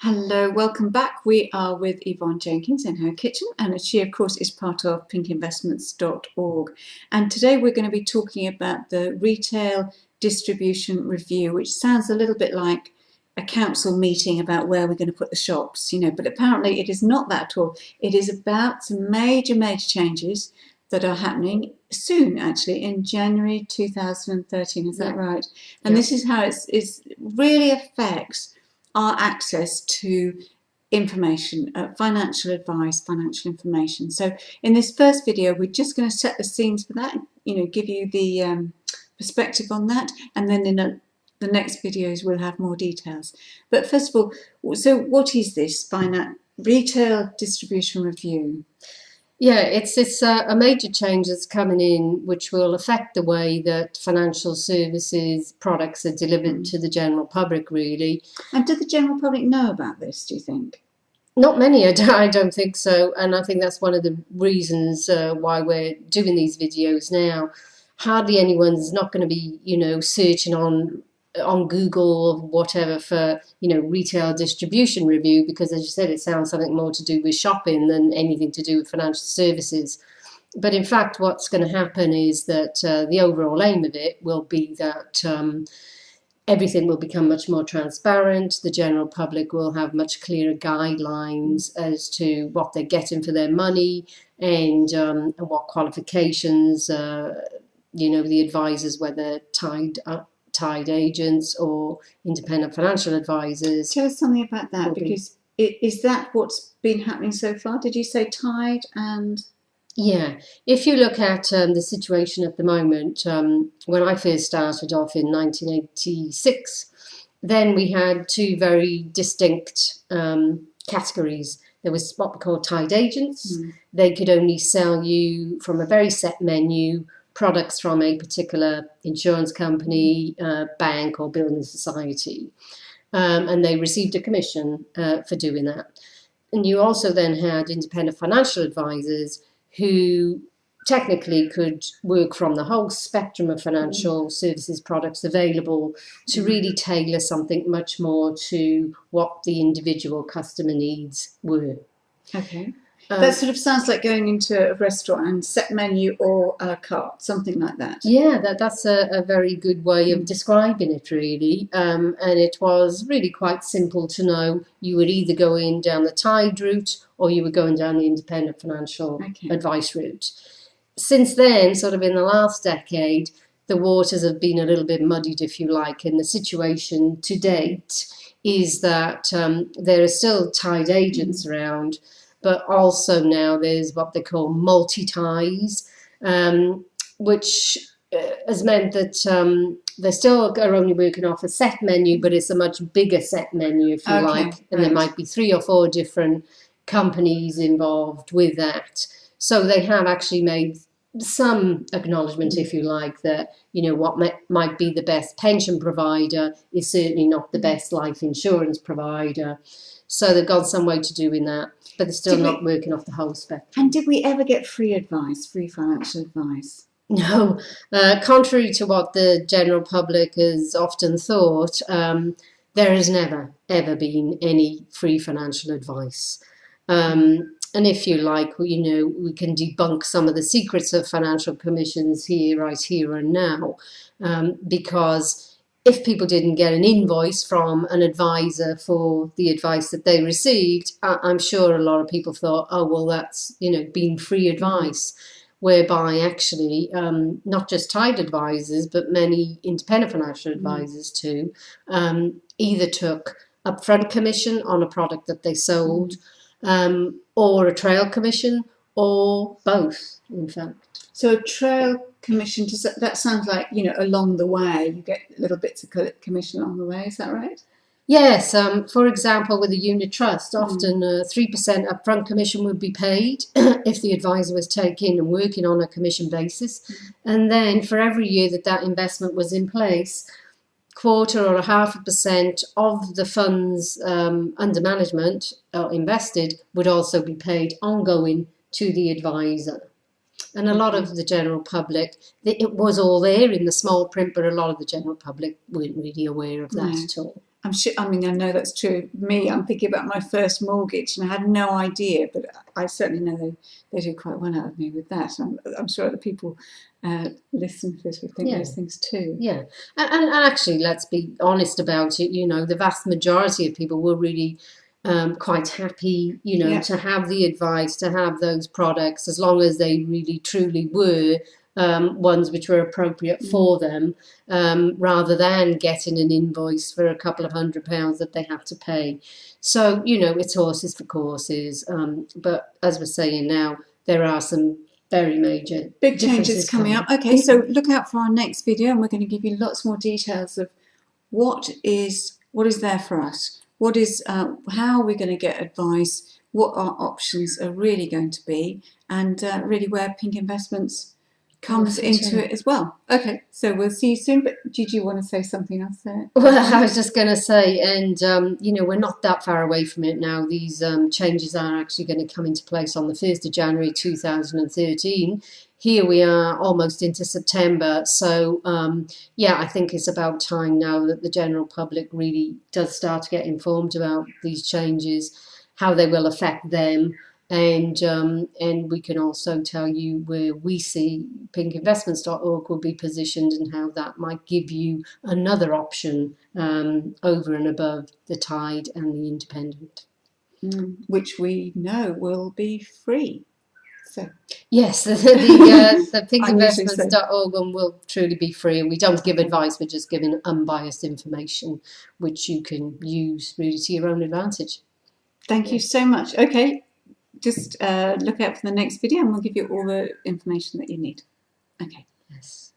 Hello, welcome back. We are with Yvonne Jenkins in her kitchen, and she, of course, is part of pinkinvestments.org. And today we're going to be talking about the retail distribution review, which sounds a little bit like a council meeting about where we're going to put the shops, but apparently it is not that at all. It is about some major changes that are happening soon, actually, in January 2013. Is that right? And this is how it really affects our access to information, financial advice, financial information. So in this first video, we're just going to set the scenes for that, give you the perspective on that, and then in the next videos we'll have more details. But first of all, so what is this retail distribution review? Yeah, it's a major change that's coming in, which will affect the way that financial services products are delivered to the general public, really. And do the general public know about this, do you think? Not many, I don't think so. And I think that's one of the reasons why we're doing these videos now. Hardly anyone's not going to be, searching on Google or whatever for, retail distribution review, because as you said, it sounds something more to do with shopping than anything to do with financial services. But in fact, what's going to happen is that the overall aim of it will be that everything will become much more transparent. The general public will have much clearer guidelines as to what they're getting for their money and what qualifications, the advisors, whether tied agents or independent financial advisors. Tell us something about that, because is that what's been happening so far? Did you say tied and... Yeah, if you look at the situation at the moment, when I first started off in 1986, then we had two very distinct categories. There was what we call tied agents. They could only sell you from a very set menu products from a particular insurance company, bank or building society. And they received a commission for doing that. And you also then had independent financial advisors who technically could work from the whole spectrum of financial services products available to really tailor something much more to what the individual customer needs were. Okay. That sort of sounds like going into a restaurant and set menu or a la carte, something like that. Yeah, that's a very good way of describing it, really. And it was really quite simple to know you were either going down the tied route or you were going down the independent financial advice route. Since then, sort of in the last decade, the waters have been a little bit muddied, if you like, and the situation to date is that there are still tied agents around, but also now there's what they call multi-ties, which has meant that they still are only working off a set menu, but it's a much bigger set menu, if you like, and there might be 3 or 4 different companies involved with that. So they have actually made some acknowledgement, if you like, that, what might be the best pension provider is certainly not the best life insurance provider. So they've got some way to do in that, but they're still not working off the whole spectrum. And did we ever get free advice, free financial advice? No. Contrary to what the general public has often thought, there has never, ever been any free financial advice. And if you like, we can debunk some of the secrets of financial commissions right here and now, because if people didn't get an invoice from an advisor for the advice that they received, I'm sure a lot of people thought, oh, well, that's, been free advice, whereby actually not just tied advisors, but many independent financial advisors too, either took upfront commission on a product that they sold, or a trail commission, or both, in fact. So a trail commission, that sounds like, along the way, you get little bits of commission along the way, is that right? Yes, for example, with a unit trust, often 3% upfront commission would be paid if the advisor was taking and working on a commission basis. And then for every year that investment was in place, 1/4 or 0.5% of the funds under management or invested would also be paid ongoing to the advisor. And a lot of the general public, it was all there in the small print, but a lot of the general public weren't really aware of that at all. I'm sure. I mean, I know that's true. Me, I'm thinking about my first mortgage, and I had no idea, but I certainly know they did quite well out of me with that. I'm sure other people listening to this would think Yeah. those things too. Yeah, and actually, let's be honest about it. You know, the vast majority of people were really quite happy, you know, Yeah. to have the advice, to have those products, as long as they really truly were ones which were appropriate for them, rather than getting an invoice for a couple of £100 that they have to pay. So, you know, it's horses for courses. But as we're saying now, there are some very major Big changes differences coming up. Okay, so look out for our next video, and we're going to give you lots more details of what is there for us. What is how are we going to get advice? What our options are really going to be, and really where Pink Investments comes into it as well. Okay, so we'll see you soon. But did you want to say something else there? Well, I was just going to say, and you know, we're not that far away from it now. These changes are actually going to come into place on the 1st of January 2013. Here we are almost into September. So, yeah, I think it's about time now that the general public really does start to get informed about these changes, how they will affect them. And we can also tell you where we see pinkinvestments.org will be positioned and how that might give you another option over and above the Tide and the Independent. Which we know will be free. So yes, the pinkinvestments.org one will truly be free, and we don't give advice, we're just giving unbiased information which you can use really to your own advantage. Thank you so much. Okay, just look out for the next video and we'll give you all the information that you need. Okay. Yes.